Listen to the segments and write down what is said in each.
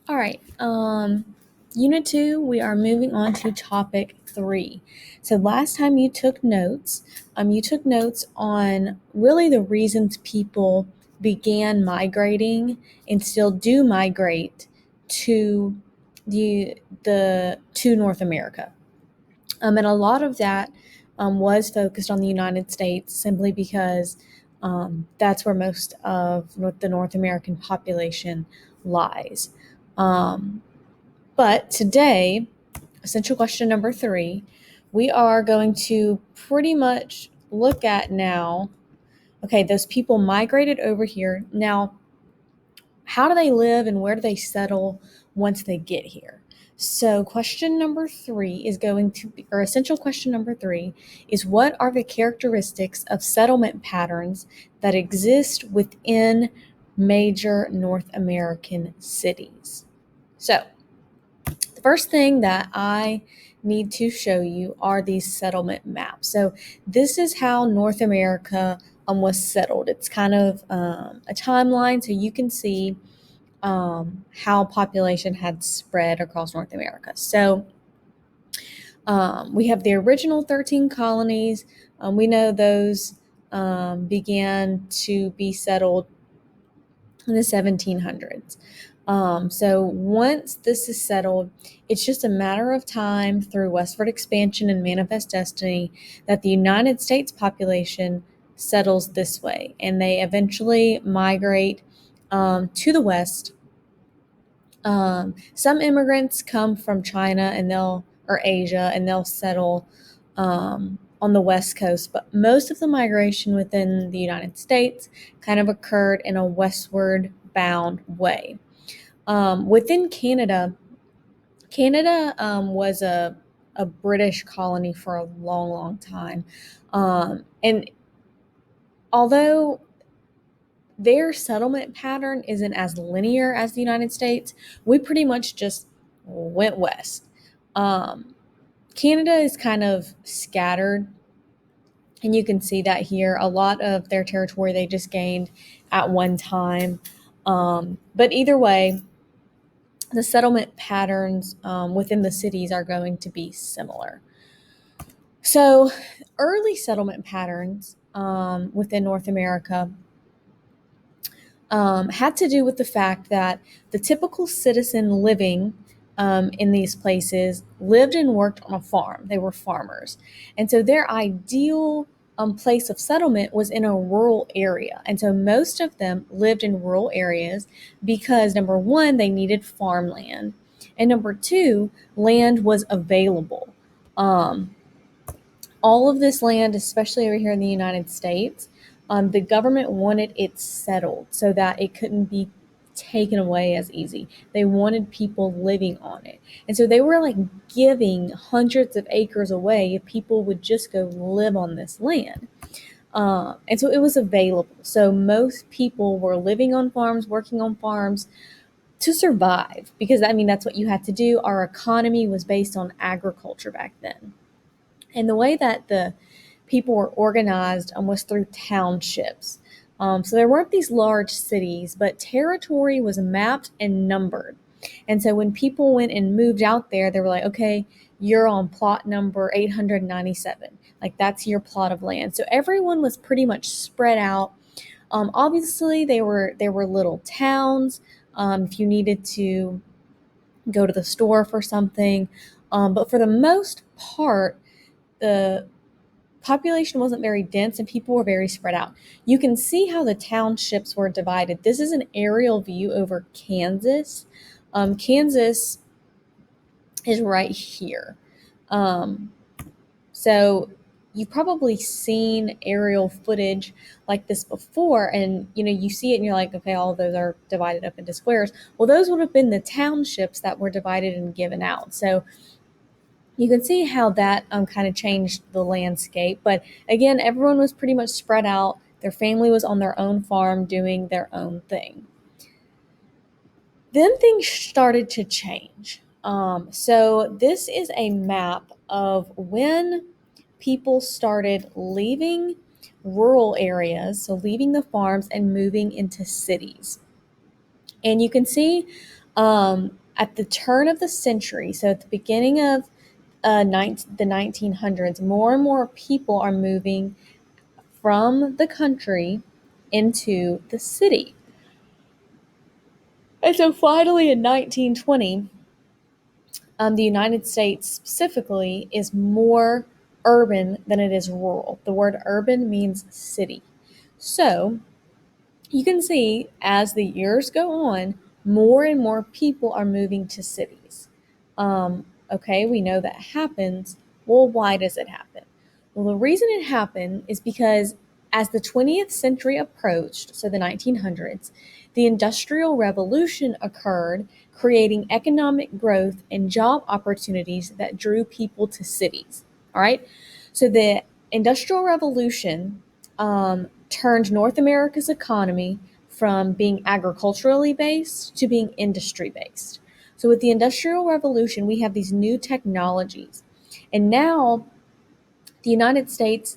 All right. Unit 2, we are moving on to topic 3. So last time you took notes on really the reasons people began migrating and still do migrate to to North America. And a lot of that was focused on the United States simply because that's where most of the North American population lies. Um, but today, essential question number 3, we are going to pretty much look at now, okay, those people migrated over here. Now, how do they live and where do they settle once they get here? So, question number 3 is going to be, or essential question number 3 is, what are the characteristics of settlement patterns that exist within major North American cities? So, the first thing that I need to show you are these settlement maps. So, this is how North America was settled. It's kind of a timeline so you can see how population had spread across North America. So we have the original 13 colonies. We know those began to be settled in the 1700s. So once this is settled, it's just a matter of time through westward expansion and manifest destiny that the United States population settles this way, and they eventually migrate to the west. Some immigrants come from China or Asia and they'll settle on the West Coast, but most of the migration within the United States kind of occurred in a westward bound way. Within Canada, Canada was a British colony for a long, long time. And although their settlement pattern isn't as linear as the United States, we pretty much just went west. Um, Canada is kind of scattered, and you can see that here. A lot of their territory they just gained at one time. But either way, the settlement patterns within the cities are going to be similar. So, early settlement patterns within North America had to do with the fact that the typical citizen living in these places lived and worked on a farm. They were farmers. And so their ideal place of settlement was in a rural area. And so most of them lived in rural areas because, number one, they needed farmland. And number two, land was available. Um, all of this land, especially over here in the United States, the government wanted it settled so that it couldn't be taken away as easy. They wanted people living on it. And so they were like giving hundreds of acres away if people would just go live on this land. And so it was available. So most people were living on farms, working on farms to survive because, I mean, that's what you had to do. Our economy was based on agriculture back then. And the way that the people were organized was through townships. So there weren't these large cities, but territory was mapped and numbered. And so when people went and moved out there, they were like, okay, you're on plot number 897. Like that's your plot of land. So everyone was pretty much spread out. Obviously, there were little towns. If you needed to go to the store for something, but for the most part, the population wasn't very dense and people were very spread out. You can see how the townships were divided. This is an aerial view over Kansas. Kansas is right here. Um, so you've probably seen aerial footage like this before, and you see it and you're like, okay, all of those are divided up into squares. Well, those would have been the townships that were divided and given out. So you can see how that kind of changed the landscape. But again, everyone was pretty much spread out. Their family was on their own farm doing their own thing. Then things started to change. So this is a map of when people started leaving rural areas, so leaving the farms and moving into cities. And you can see At the turn of the century, so at the beginning of the 1900s, more and more people are moving from the country into the city. And so finally in 1920, the United States specifically is more urban than it is rural. The word urban means city. So you can see as the years go on, more and more people are moving to cities. Okay, we know that happens. Well, why does it happen? Well, the reason it happened is because as the 20th century approached, so the 1900s, the Industrial Revolution occurred, creating economic growth and job opportunities that drew people to cities. All right, so the Industrial Revolution turned North America's economy from being agriculturally based to being industry based. So, with the Industrial Revolution, we have these new technologies. And now the United States,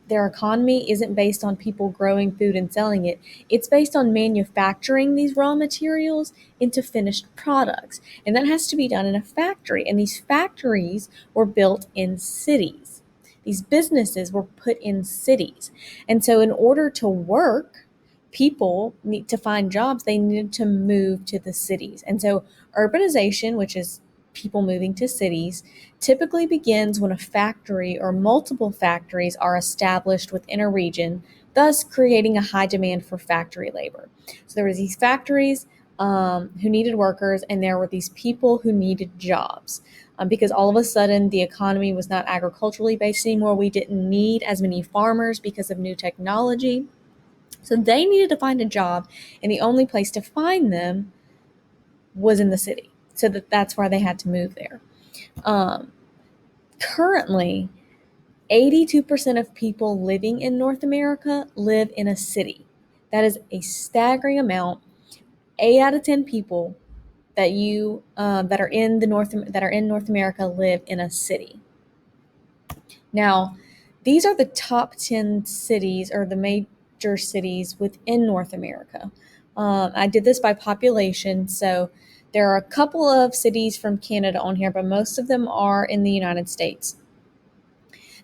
their economy isn't based on people growing food and selling it. It's based on manufacturing these raw materials into finished products. And that has to be done in a factory. And these factories were built in cities. These businesses were put in cities. And so, in order to work, people need to find jobs, they needed to move to the cities. And so, urbanization, which is people moving to cities, typically begins when a factory or multiple factories are established within a region, thus creating a high demand for factory labor. So there were these factories who needed workers, and there were these people who needed jobs. Because all of a sudden the economy was not agriculturally based anymore. We didn't need as many farmers because of new technology. So they needed to find a job, and the only place to find them was in the city. So that's why they had to move there. Um, Currently, 82% of people living in North America live in a city. That is a staggering amount. 8 out of 10 people that are in North America live in a city. Now, these are the top 10 cities or the major cities within North America. I did this by population, so there are a couple of cities from Canada on here, but most of them are in the United States.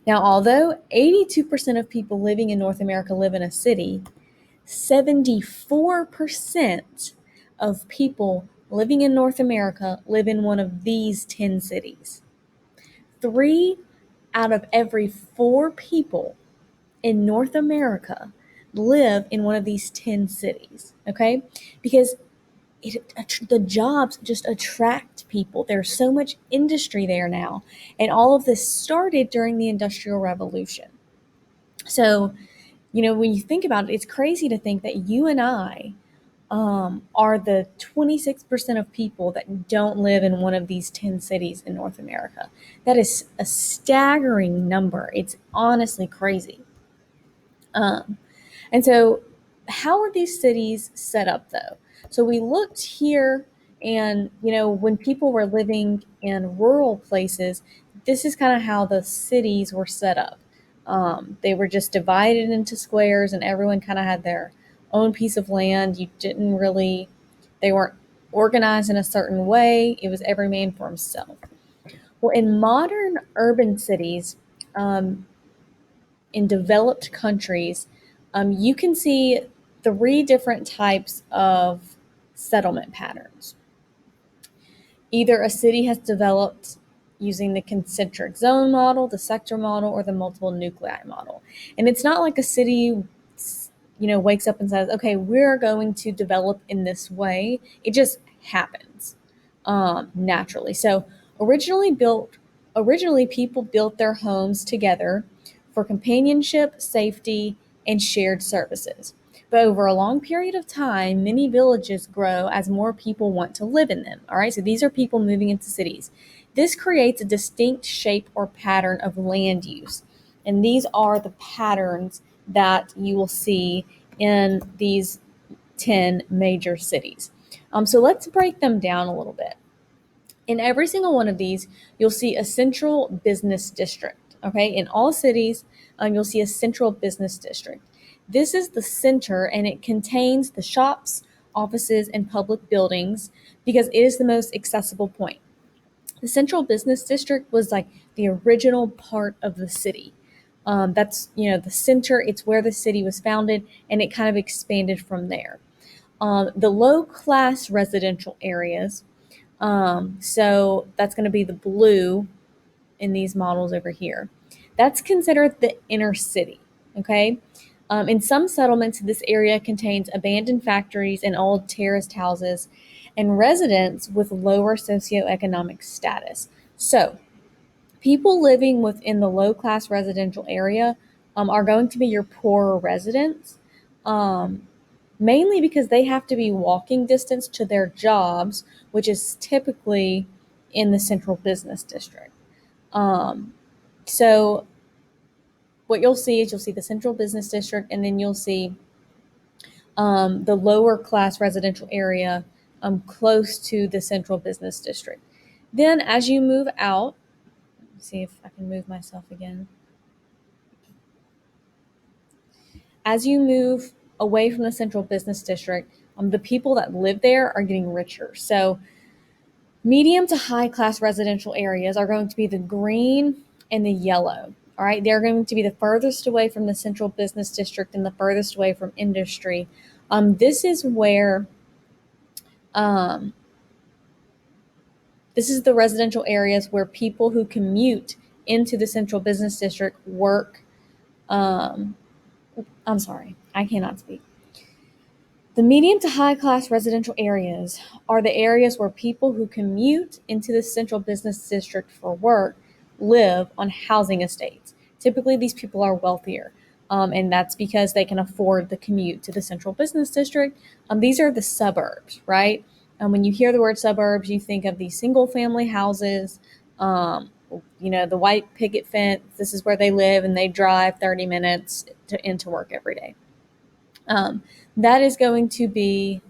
Now, although 82% of people living in North America live in a city, 74% of people living in North America live in one of these 10 cities. 3 out of every 4 people in North America live in one of these 10 cities, okay? Because the jobs just attract people. There's so much industry there now. And all of this started during the Industrial Revolution. So, when you think about it, it's crazy to think that you and I are the 26% of people that don't live in one of these 10 cities in North America. That is a staggering number. It's honestly crazy. Um, and so, how are these cities set up though? So, we looked here, and when people were living in rural places, this is kind of how the cities were set up. They were just divided into squares, and everyone kind of had their own piece of land. They weren't organized in a certain way. It was every man for himself. Well, in modern urban cities, um, in developed countries, you can see 3 different types of settlement patterns. Either a city has developed using the concentric zone model, the sector model, or the multiple nuclei model. And it's not like a city, wakes up and says, okay, we're going to develop in this way. It just happens naturally. So originally people built their homes together for companionship, safety, and shared services. But over a long period of time, many villages grow as more people want to live in them. All right, so these are people moving into cities. This creates a distinct shape or pattern of land use. And these are the patterns that you will see in these 10 major cities. So let's break them down a little bit. In every single one of these, you'll see a central business district. Okay, in all cities, you'll see a central business district. This is the center, and it contains the shops, offices, and public buildings because it is the most accessible point. The central business district was like the original part of the city. That's, the center, it's where the city was founded, and it kind of expanded from there. The low class residential areas, so that's going to be the blue in these models over here. That's considered the inner city. Okay. In some settlements, this area contains abandoned factories and old terraced houses and residents with lower socioeconomic status. So, people living within the low class residential area are going to be your poorer residents, um, mainly because they have to be walking distance to their jobs, which is typically in the central business district. Um, so what you'll see is you'll see the central business district, and then you'll see the lower class residential area close to the central business district. Then as you move out, see if I can move myself again. As you move away from the central business district, the people that live there are getting richer. So medium to high class residential areas are going to be the green and the yellow. All right, they're going to be the furthest away from the central business district and the furthest away from industry. This is where um, this is the residential areas where people who commute into the central business district work. Um, I'm sorry, I cannot speak. The medium to high class residential areas are the areas where people who commute into the central business district for work live on housing estates. Typically, these people are wealthier, and that's because they can afford the commute to the central business district. These are the suburbs, right? When you hear the word suburbs, you think of these single family houses, the white picket fence. This is where they live, and they drive 30 minutes into work every day. That is going to be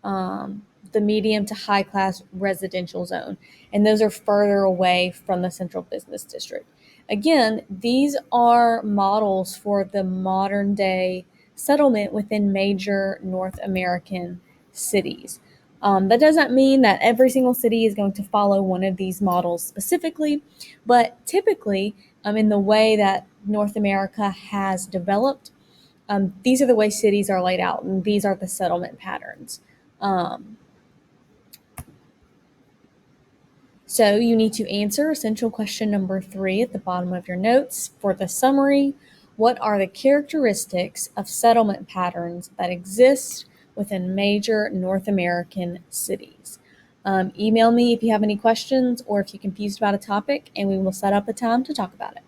the medium to high class residential zone, and those are further away from the central business district. Again, these are models for the modern day settlement within major North American cities. That doesn't mean that every single city is going to follow one of these models specifically, but typically, in the way that North America has developed, these are the way cities are laid out, and these are the settlement patterns. Um, so you need to answer essential question number 3 at the bottom of your notes for the summary. What are the characteristics of settlement patterns that exist within major North American cities? Email me if you have any questions or if you're confused about a topic, and we will set up a time to talk about it.